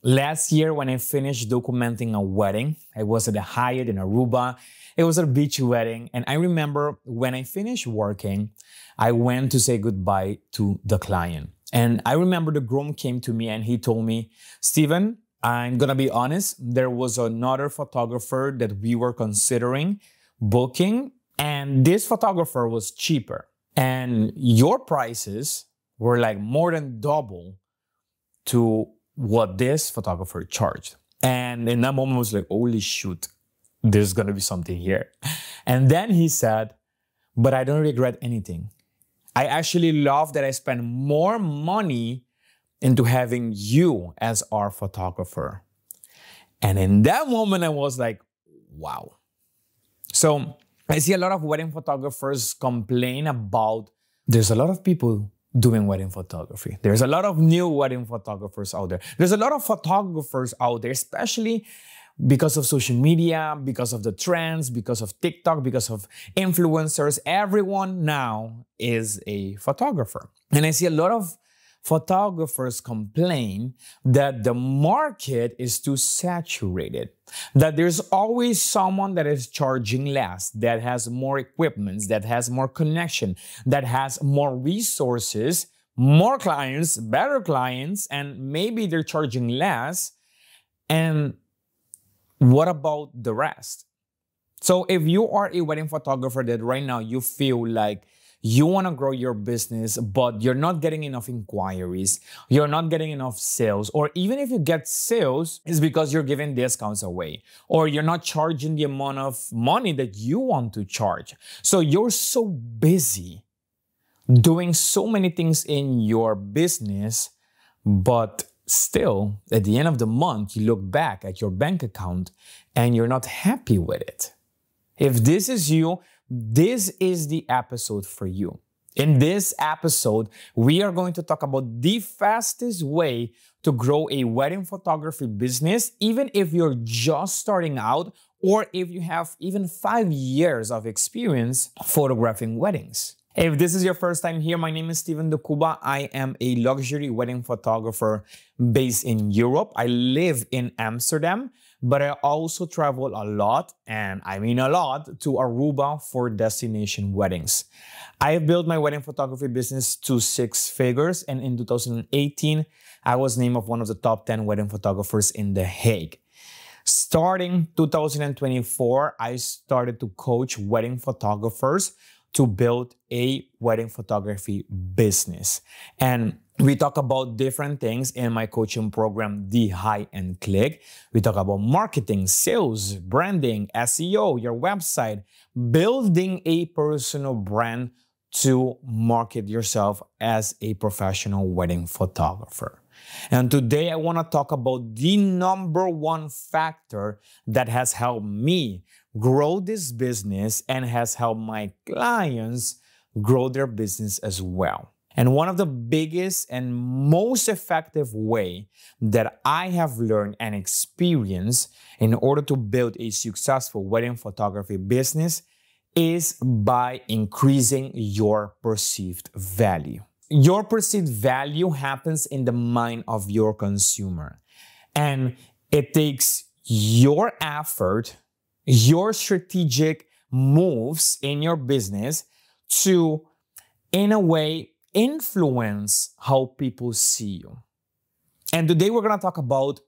Last year, when I finished documenting a wedding, I was at a Hyatt in Aruba. It was a beach wedding. And I remember when I finished working, I went to say goodbye to the client. And I remember the groom came to me and he told me, Steven, I'm going to be honest, there was another photographer that we were considering booking, and this photographer was cheaper. And your prices were like more than double to what this photographer charged. And in that moment, I was like, holy shoot, there's gonna be something here. And then he said, but I don't regret anything. I actually love that I spent more money into having you as our photographer. And in that moment, I was like, wow. So I see a lot of wedding photographers complain about there's a lot of people doing wedding photography. There's a lot of new wedding photographers out there. There's a lot of photographers out there, especially because of social media, because of the trends, because of TikTok, because of influencers. Everyone now is a photographer. And I see a lot of photographers complain that the market is too saturated, that there's always someone that is charging less, that has more equipment, that has more connection, that has more resources, more clients, better clients, and maybe they're charging less. And what about the rest? So if you are a wedding photographer that right now you feel like you want to grow your business, but you're not getting enough inquiries, you're not getting enough sales, or even if you get sales, it's because you're giving discounts away, or you're not charging the amount of money that you want to charge. So you're so busy doing so many things in your business, but still, at the end of the month, you look back at your bank account and you're not happy with it. If this is you, this is the episode for you. In this episode, we are going to talk about the fastest way to grow a wedding photography business, even if you're just starting out or if you have even 5 years of experience photographing weddings. If this is your first time here, my name is Steven Ducuba. I am a luxury wedding photographer based in Europe. I live in Amsterdam, but I also travel a lot, and I mean a lot, to Aruba for destination weddings. I have built my wedding photography business to 6 figures, and in 2018, I was named of one of the top 10 wedding photographers in The Hague. Starting 2024, I started to coach wedding photographers to build a wedding photography business. And we talk about different things in my coaching program, The High and Click. We talk about marketing, sales, branding, SEO, your website, building a personal brand to market yourself as a professional wedding photographer. And today I want to talk about the number one factor that has helped me grow this business and has helped my clients grow their business as well. And one of the biggest and most effective way that I have learned and experienced in order to build a successful wedding photography business is by increasing your perceived value. Your perceived value happens in the mind of your consumer. And it takes your effort, your strategic moves in your business to, in a way, influence how people see you. And today we're going to talk about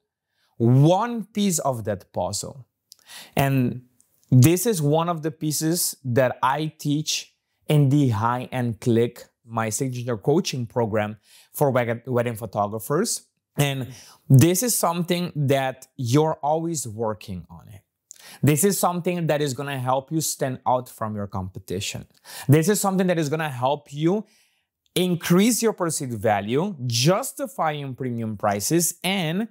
one piece of that puzzle. And this is one of the pieces that I teach in the High and Click, my signature coaching program for wedding photographers. And this is something that you're always working on it. This is something that is going to help you stand out from your competition. This is something that is going to help you increase your perceived value, justifying premium prices, and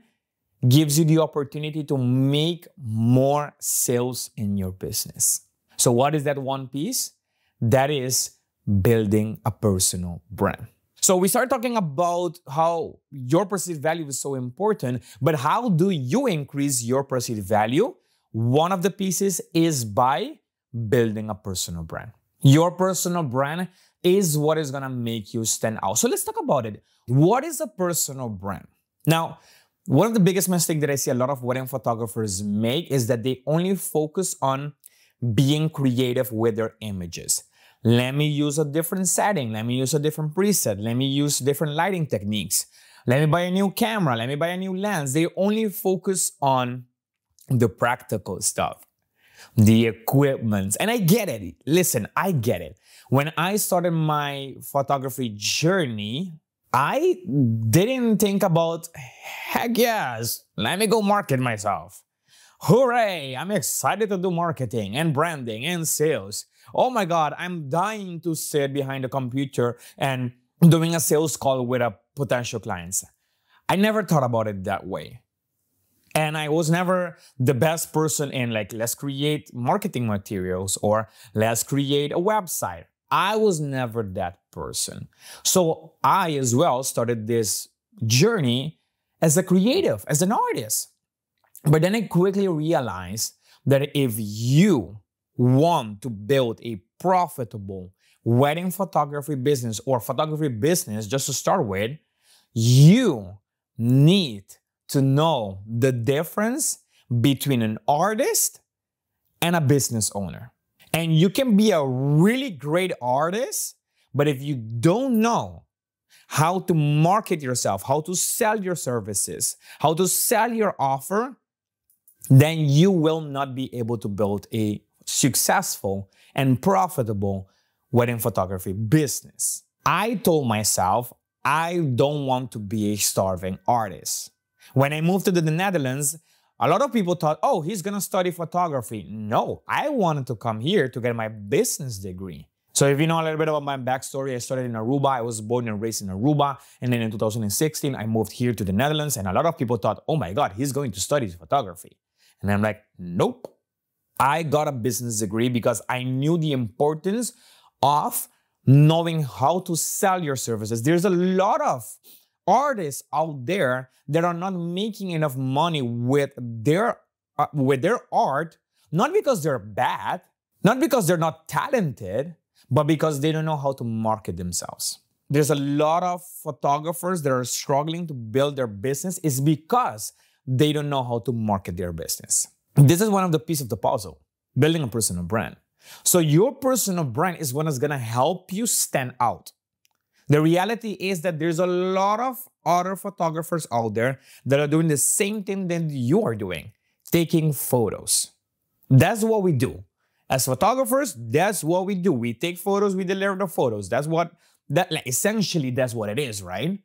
gives you the opportunity to make more sales in your business. So what is that one piece? That is building a personal brand. So we start talking about how your perceived value is so important, but how do you increase your perceived value? One of the pieces is by building a personal brand. Your personal brand is what is going to make you stand out. So let's talk about it. What is a personal brand? Now, One of the biggest mistakes that I see a lot of wedding photographers make is that they only focus on being creative with their images. Let me use a different setting. Let me use a different preset. Let me use different lighting techniques. Let me buy a new camera. Let me buy a new lens. They only focus on the practical stuff, the equipment. And I get it. Listen, I get it. When I started my photography journey, I didn't think about, heck yes, let me go market myself. Hooray, I'm excited to do marketing and branding and sales. Oh my God, I'm dying to sit behind a computer and doing a sales call with a potential clients. I never thought about it that way. And I was never the best person in like, let's create marketing materials or let's create a website. I was never that person. So I as well started this journey as a creative, as an artist. But then I quickly realized that if you want to build a profitable wedding photography business or photography business, just to start with, you need to know the difference between an artist and a business owner. And you can be a really great artist, but if you don't know how to market yourself, how to sell your services, how to sell your offer, then you will not be able to build a successful and profitable wedding photography business. I told myself, I don't want to be a starving artist. When I moved to the Netherlands, a lot of people thought, oh, he's gonna study photography. No, I wanted to come here to get my business degree. So if you know a little bit about my backstory, I started in Aruba. I was born and raised in Aruba. And then in 2016, I moved here to the Netherlands. And a lot of people thought, oh my God, he's going to study photography. And I'm like, nope. I got a business degree because I knew the importance of knowing how to sell your services. There's a lot of artists out there that are not making enough money with their art, not because they're bad, not because they're not talented, but because they don't know how to market themselves. There's a lot of photographers that are struggling to build their business is because they don't know how to market their business. This is one of the pieces of the puzzle, building a personal brand. So your personal brand is what is going to help you stand out. The reality is that there's a lot of other photographers out there that are doing the same thing that you are doing, taking photos. That's what we do. As photographers, that's what we do. We take photos, we deliver the photos. Essentially, that's what it is, right?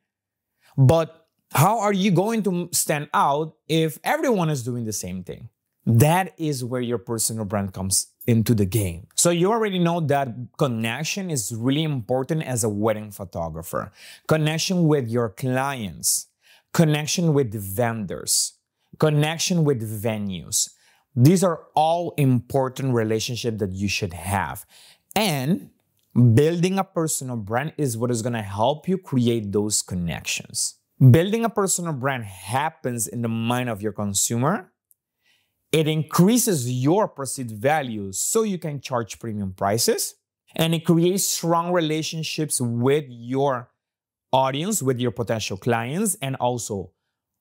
But how are you going to stand out if everyone is doing the same thing? That is where your personal brand comes into the game. So you already know that connection is really important as a wedding photographer. Connection with your clients, connection with vendors, connection with venues. These are all important relationships that you should have. And building a personal brand is what is going to help you create those connections. Building a personal brand happens in the mind of your consumer. It increases your perceived value so you can charge premium prices. And it creates strong relationships with your audience, with your potential clients, and also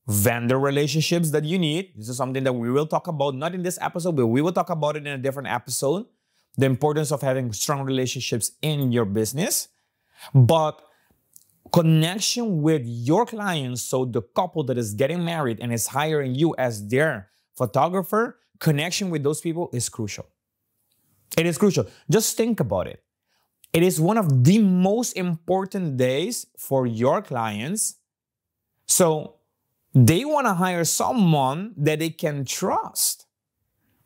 vendor relationships that you need. This is something that we will talk about, not in this episode, but we will talk about it in a different episode. The importance of having strong relationships in your business. But connection with your clients, so the couple that is getting married and is hiring you as their photographer, connection with those people is crucial. It is crucial. Just think about it. It is one of the most important days for your clients. So they want to hire someone that they can trust,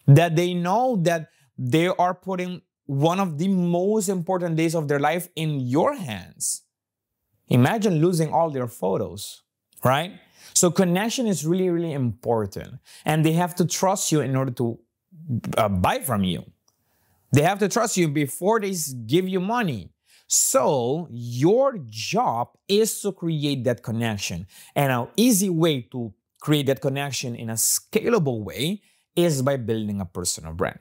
that they know that they are putting one of the most important days of their life in your hands. Imagine losing all their photos, right? So connection is really, really important. And they have to trust you in order to buy from you. They have to trust you before they give you money. So your job is to create that connection. And an easy way to create that connection in a scalable way is by building a personal brand.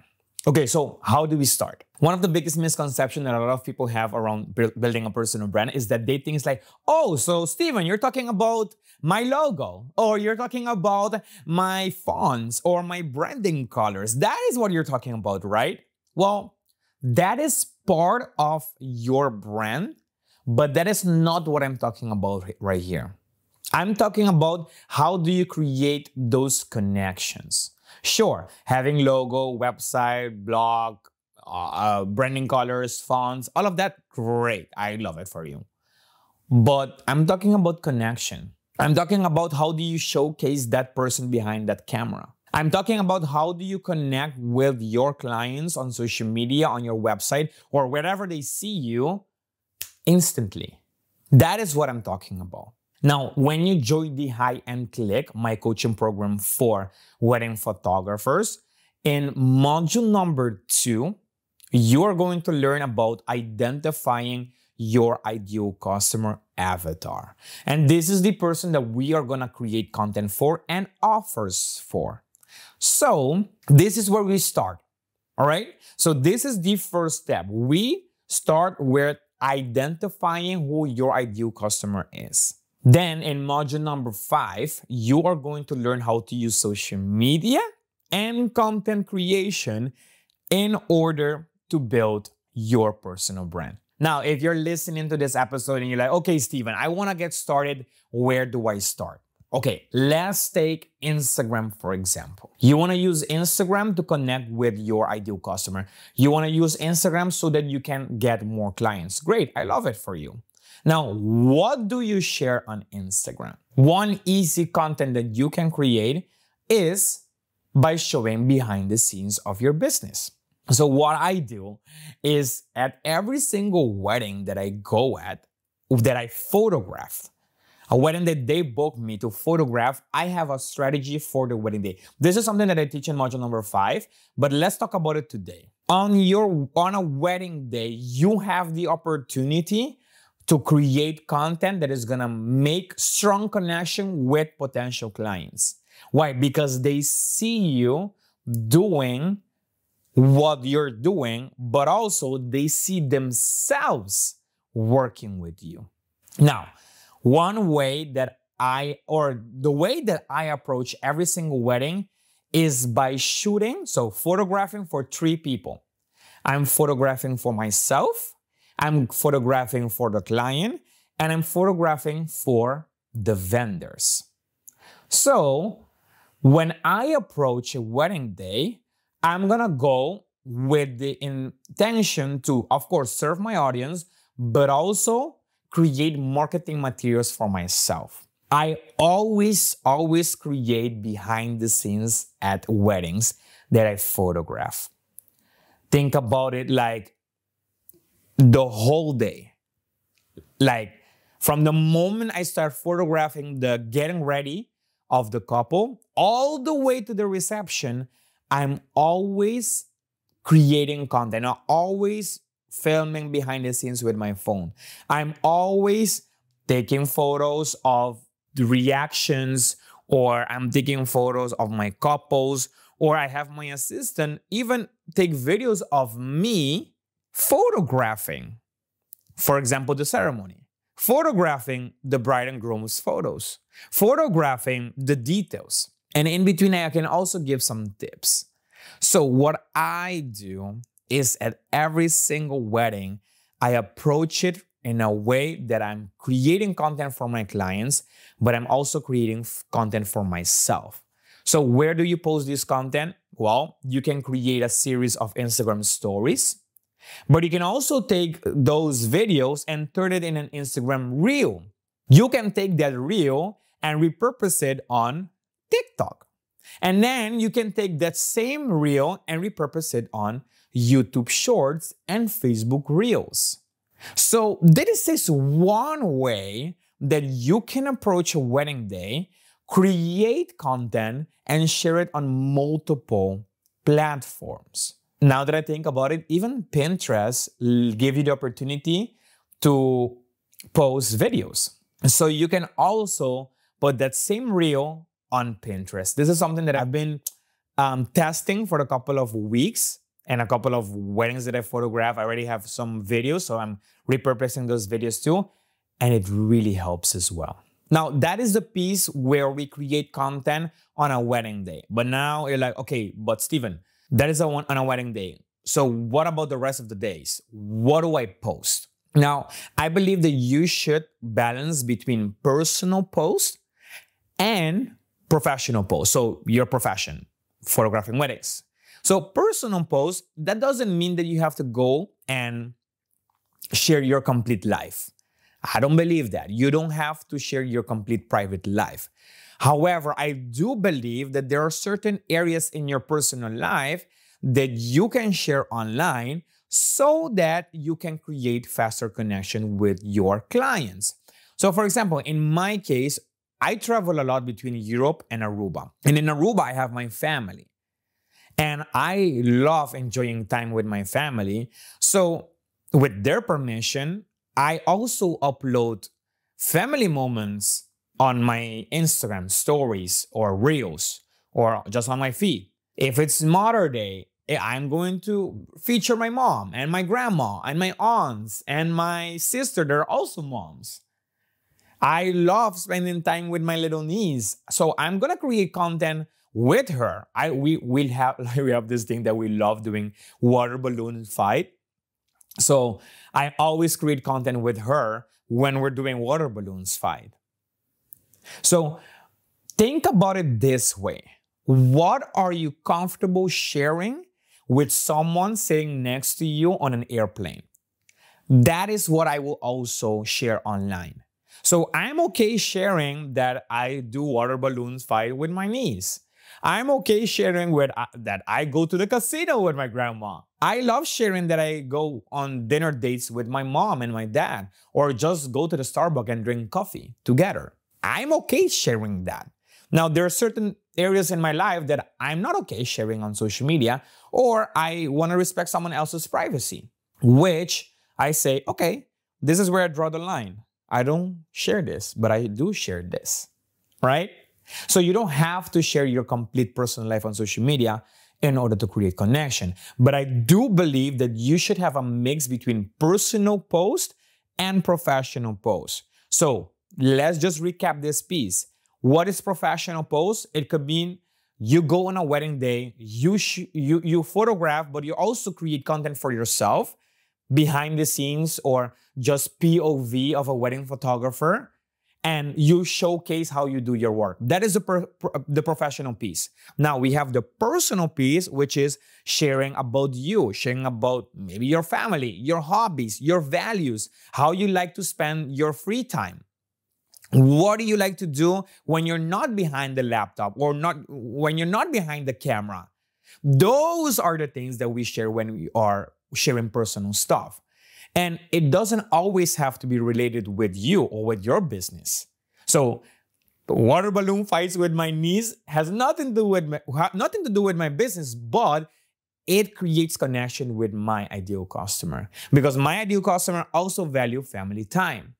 Okay, so how do we start? One of the biggest misconceptions that a lot of people have around building a personal brand is that they think it's like, oh, so Steven, you're talking about my logo, or you're talking about my fonts or my branding colors. That is what you're talking about, right? Well, that is part of your brand, but that is not what I'm talking about right here. I'm talking about how do you create those connections. Sure, having logo, website, blog, branding colors, fonts, all of that, great. I love it for you. But I'm talking about connection. I'm talking about how do you showcase that person behind that camera. I'm talking about how do you connect with your clients on social media, on your website, or wherever they see you instantly. That is what I'm talking about. Now, when you join the High-End Click, my coaching program for wedding photographers, in module number 2, you are going to learn about identifying your ideal customer avatar. And this is the person that we are going to create content for and offers for. So this is where we start. All right. So this is the first step. We start with identifying who your ideal customer is. Then in module number 5, you are going to learn how to use social media and content creation in order to build your personal brand. Now, if you're listening to this episode and you're like, okay, Steven, I want to get started. Where do I start? Okay, let's take Instagram, for example. You want to use Instagram to connect with your ideal customer. You want to use Instagram so that you can get more clients. Great, I love it for you. Now, what do you share on Instagram? One easy content that you can create is by showing behind the scenes of your business. So what I do is at every single wedding that I go at, that I photograph, a wedding that they book me to photograph, I have a strategy for the wedding day. This is something that I teach in module number 5, but let's talk about it today. On a wedding day, you have the opportunity to create content that is gonna make strong connection with potential clients. Why? Because they see you doing what you're doing, but also they see themselves working with you. Now, one way that the way that I approach every single wedding is by shooting, so photographing for 3 people. I'm photographing for myself, I'm photographing for the client, and I'm photographing for the vendors. So when I approach a wedding day, I'm gonna go with the intention to, of course, serve my audience, but also create marketing materials for myself. I always create behind the scenes at weddings that I photograph. Think about it like the whole day. Like from the moment I start photographing the getting ready of the couple all the way to the reception, I'm always creating content. I'm always filming behind the scenes with my phone. I'm always taking photos of the reactions, or I'm taking photos of my couples, or I have my assistant even take videos of me photographing, for example, the ceremony, photographing the bride and groom's photos, photographing the details. And in between, I can also give some tips. So what I do is at every single wedding, I approach it in a way that I'm creating content for my clients, but I'm also creating content for myself. So where do you post this content? Well, you can create a series of Instagram stories, but you can also take those videos and turn it in an Instagram reel. You can take that reel and repurpose it on TikTok. And then you can take that same reel and repurpose it on YouTube Shorts and Facebook Reels. So this is one way that you can approach a wedding day, create content, and share it on multiple platforms. Now that I think about it, even Pinterest give you the opportunity to post videos. So you can also put that same reel on Pinterest. This is something that I've been testing for a couple of weeks, and a couple of weddings that I photograph. I already have some videos, so I'm repurposing those videos too. And it really helps as well. Now, that is the piece where we create content on a wedding day. But now you're like, okay, but Steven, that is on a wedding day. So what about the rest of the days? What do I post? Now, I believe that you should balance between personal posts and professional posts. So your profession, photographing weddings. So personal posts, that doesn't mean that you have to go and share your complete life. I don't believe that. You don't have to share your complete private life. However, I do believe that there are certain areas in your personal life that you can share online so that you can create faster connection with your clients. So for example, in my case, I travel a lot between Europe and Aruba. And in Aruba, I have my family. And I love enjoying time with my family. So with their permission, I also upload family moments on my Instagram stories or reels or just on my feed. If it's Mother's Day, I'm going to feature my mom and my grandma and my aunts and my sister. They're also moms. I love spending time with my little niece. So I'm going to create content with her. We have this thing that we love doing, water balloon fight. So I always create content with her when we're doing water balloons fight. So think about it this way. What are you comfortable sharing with someone sitting next to you on an airplane? That is what I will also share online. So I'm okay sharing that I do water balloons fight with my niece. I'm okay sharing that I go to the casino with my grandma. I love sharing that I go on dinner dates with my mom and my dad, or just go to the Starbucks and drink coffee together. I'm okay sharing that. Now, there are certain areas in my life that I'm not okay sharing on social media, or I want to respect someone else's privacy, which I say, okay, this is where I draw the line. I don't share this, but I do share this, right? So you don't have to share your complete personal life on social media in order to create connection. But I do believe that you should have a mix between personal posts and professional posts. So let's just recap this piece. What is professional post? It could mean you go on a wedding day, you photograph, but you also create content for yourself, behind the scenes or just POV of a wedding photographer, and you showcase how you do your work. That is the professional piece. Now we have the personal piece, which is sharing about you, sharing about maybe your family, your hobbies, your values, how you like to spend your free time. What do you like to do when you're not behind the laptop or when you're not behind the camera? Those are the things that we share when we are sharing personal stuff. And it doesn't always have to be related with you or with your business. So water balloon fights with my niece has nothing to do with my business, but it creates connection with my ideal customer, because my ideal customer also value family time.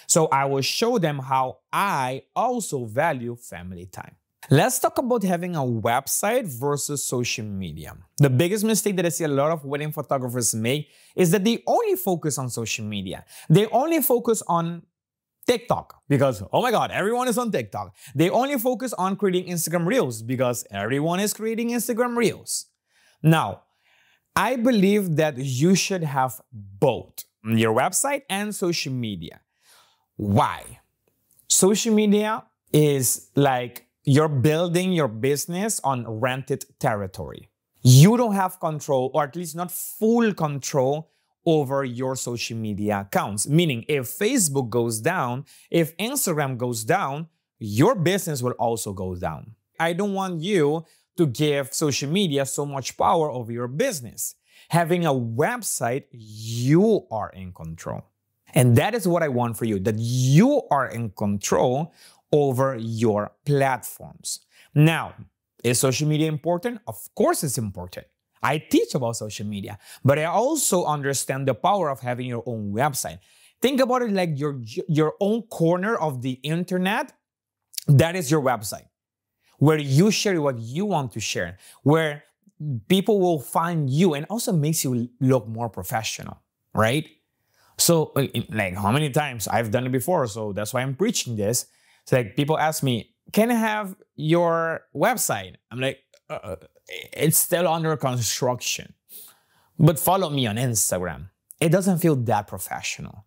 So I will show them how I also value family time. Let's talk about having a website versus social media. The biggest mistake that I see a lot of wedding photographers make is that they only focus on social media. They only focus on TikTok because, oh my God, everyone is on TikTok. They only focus on creating Instagram Reels because everyone is creating Instagram Reels. Now, I believe that you should have both your website and social media. Why? Social media is like you're building your business on rented territory. You don't have control, or at least not full control, over your social media accounts. Meaning, if Facebook goes down, if Instagram goes down, your business will also go down. I don't want you to give social media so much power over your business. Having a website, you are in control. And that is what I want for you, that you are in control over your platforms. Now, is social media important? Of course it's important. I teach about social media, but I also understand the power of having your own website. Think about it like your own corner of the internet. That is your website, where you share what you want to share, where people will find you and also makes you look more professional, right? So like how many times I've done it before, so that's why I'm preaching this. It's like people ask me, can I have your website? I'm like, it's still under construction, but follow me on Instagram. It doesn't feel that professional.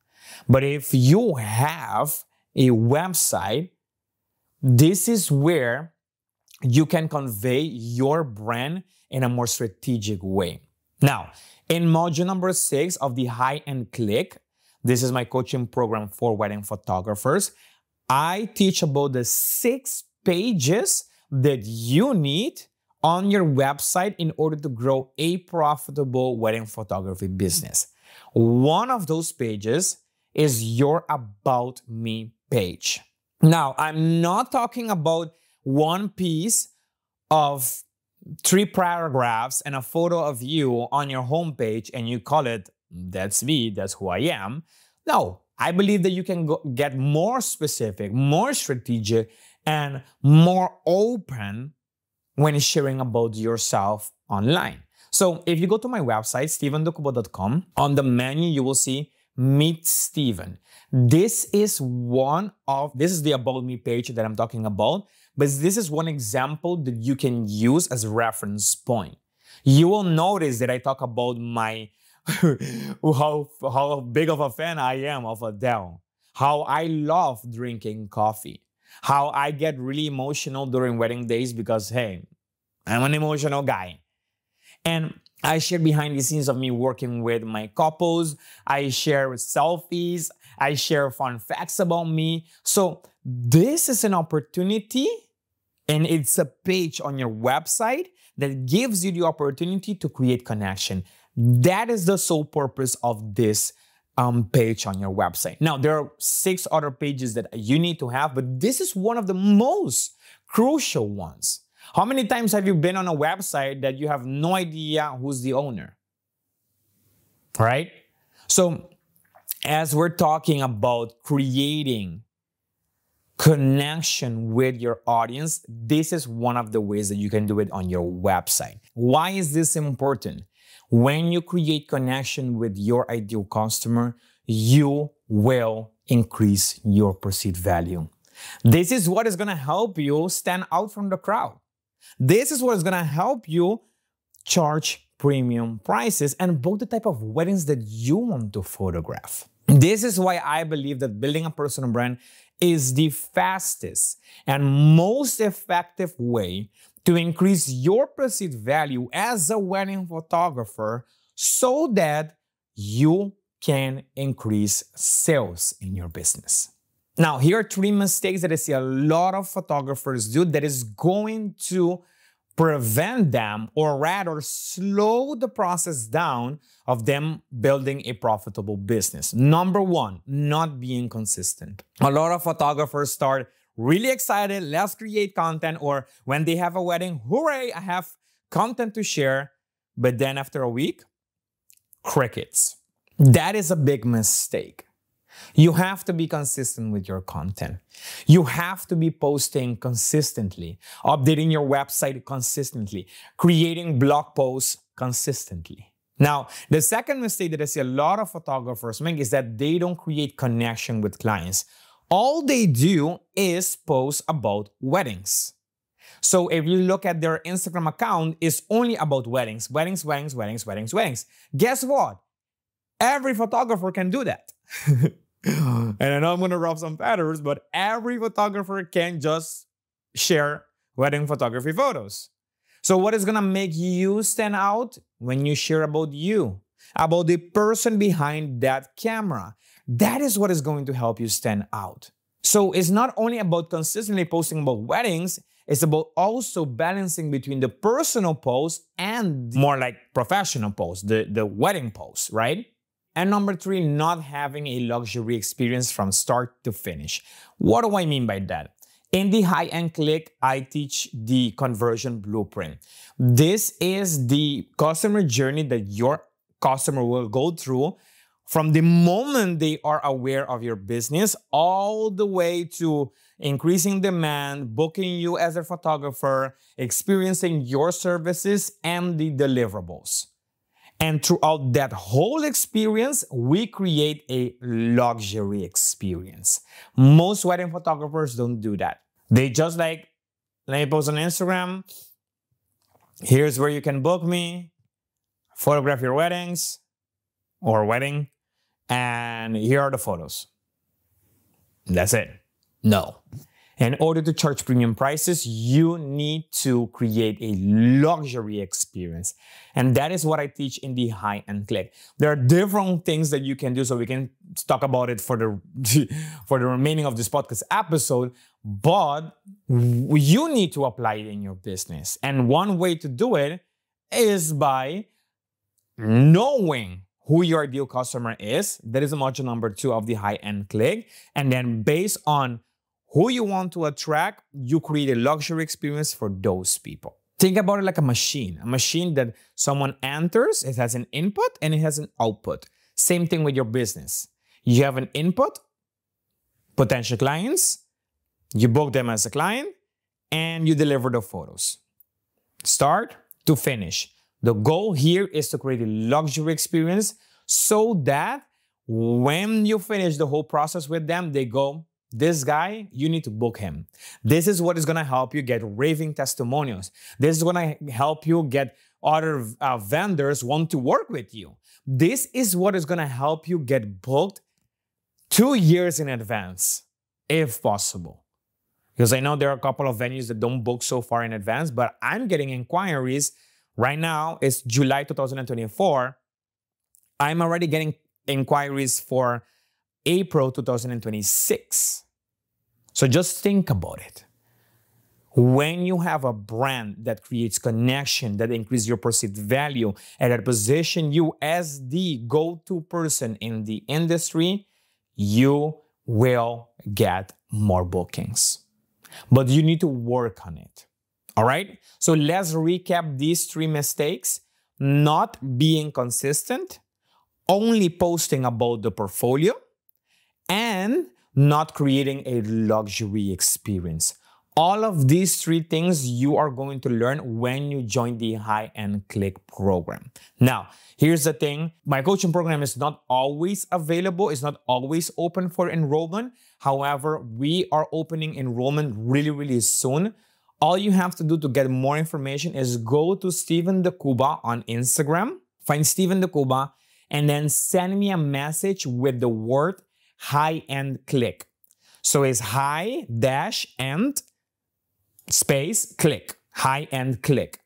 But if you have a website, this is where you can convey your brand in a more strategic way. Now, in module number 6 of the High and Click, this is my coaching program for wedding photographers. I teach about the 6 pages that you need on your website in order to grow a profitable wedding photography business. One of those pages is your About Me page. Now, I'm not talking about one piece of 3 paragraphs and a photo of you on your homepage and you call it, that's me, that's who I am. No, I believe that you can get more specific, more strategic, and more open when sharing about yourself online. So if you go to my website, stevendocubo.com, on the menu, you will see Meet Steven. This is the About Me page that I'm talking about, but this is one example that you can use as a reference point. You will notice that I talk about my how big of a fan I am of Adele, how I love drinking coffee, how I get really emotional during wedding days because, hey, I'm an emotional guy. And I share behind the scenes of me working with my couples. I share selfies. I share fun facts about me. So this is an opportunity, and it's a page on your website that gives you the opportunity to create connection. That is the sole purpose of this page on your website. Now, there are 6 other pages that you need to have, but this is one of the most crucial ones. How many times have you been on a website that you have no idea who's the owner? Right? So, as we're talking about creating connection with your audience, this is one of the ways that you can do it on your website. Why is this important? When you create connection with your ideal customer, you will increase your perceived value. This is what is going to help you stand out from the crowd. This is what is going to help you charge premium prices and book the type of weddings that you want to photograph. This is why I believe that building a personal brand is the fastest and most effective way to increase your perceived value as a wedding photographer so that you can increase sales in your business. Now, here are 3 mistakes that I see a lot of photographers do that is going to prevent them or rather slow the process down of them building a profitable business. Number 1, not being consistent. A lot of photographers start really excited, let's create content, or when they have a wedding, hooray, I have content to share. But then after a week, crickets. That is a big mistake. You have to be consistent with your content. You have to be posting consistently, updating your website consistently, creating blog posts consistently. Now, the second mistake that I see a lot of photographers make is that they don't create connection with clients. All they do is post about weddings. So if you look at their Instagram account, it's only about weddings, weddings, weddings, weddings, weddings, weddings. Guess what? Every photographer can do that. And I know I'm going to rub some feathers, but every photographer can just share wedding photography photos. So what is going to make you stand out? When you share about you, about the person behind that camera. That is what is going to help you stand out. So it's not only about consistently posting about weddings, it's about also balancing between the personal post and more like professional post, the wedding post, right? And number 3, not having a luxury experience from start to finish. What do I mean by that? In the High and Click, I teach the conversion blueprint. This is the customer journey that your customer will go through from the moment they are aware of your business all the way to increasing demand, booking you as a photographer, experiencing your services, and the deliverables. And throughout that whole experience, we create a luxury experience. Most wedding photographers don't do that. They just like, let me post on Instagram. Here's where you can book me, photograph your weddings or wedding, and here are the photos. That's it. No. In order to charge premium prices, you need to create a luxury experience. And that is what I teach in the high-end click. There are different things that you can do, so we can talk about it for the, for the remaining of this podcast episode, but you need to apply it in your business. And one way to do it is by knowing who your ideal customer is. That is module number 2 of the high-end click. And then based on who you want to attract, you create a luxury experience for those people. Think about it like a machine that someone enters, it has an input and it has an output. Same thing with your business. You have an input, potential clients, you book them as a client, and you deliver the photos. Start to finish. The goal here is to create a luxury experience so that when you finish the whole process with them, they go, this guy, you need to book him. This is what is going to help you get raving testimonials. This is going to help you get other vendors want to work with you. This is what is going to help you get booked 2 years in advance, if possible. Because I know there are a couple of venues that don't book so far in advance, but I'm getting inquiries. Right now, it's July 2024. I'm already getting inquiries for April 2026. So just think about it. When you have a brand that creates connection, that increases your perceived value, and that position you as the go-to person in the industry, you will get more bookings. But you need to work on it. All right? So let's recap these 3 mistakes. Not being consistent, only posting about the portfolio, and not creating a luxury experience. All of these 3 things you are going to learn when you join the high-end click program. Now, here's the thing. My coaching program is not always available. It's not always open for enrollment. However, we are opening enrollment really, really soon. All you have to do to get more information is go to Steven De Cuba on Instagram. Find Steven De Cuba and then send me a message with the word high-end click. So it's high-end space click, high-end click.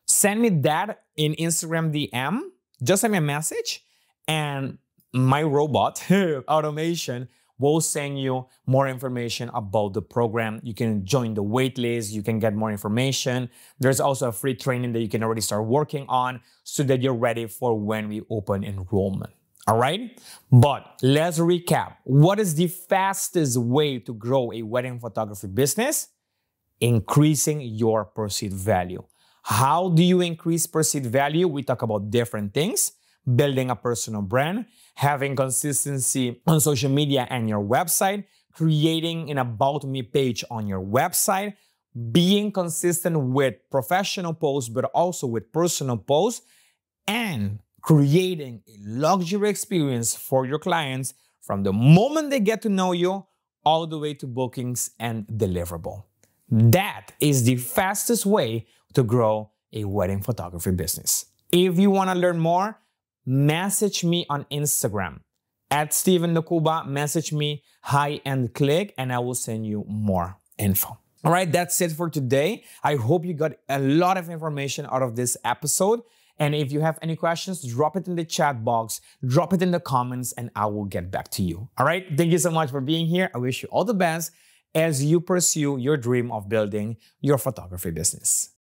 Send me that in Instagram DM. Just send me a message and my robot automation will send you more information about the program. You can join the wait list. You can get more information. There's also a free training that you can already start working on so that you're ready for when we open enrollment. All right? But let's recap. What is the fastest way to grow a wedding photography business? Increasing your perceived value. How do you increase perceived value? We talk about different things. Building a personal brand, having consistency on social media and your website, creating an About Me page on your website, being consistent with professional posts, but also with personal posts, and creating a luxury experience for your clients from the moment they get to know you all the way to bookings and deliverable. That is the fastest way to grow a wedding photography business. If you want to learn more, message me on Instagram at Steven De Cuba. Message me high-end click and I will send you more info. All right, that's it for today. I hope you got a lot of information out of this episode. And if you have any questions, drop it in the chat box, drop it in the comments, and I will get back to you. All right, thank you so much for being here. I wish you all the best as you pursue your dream of building your photography business.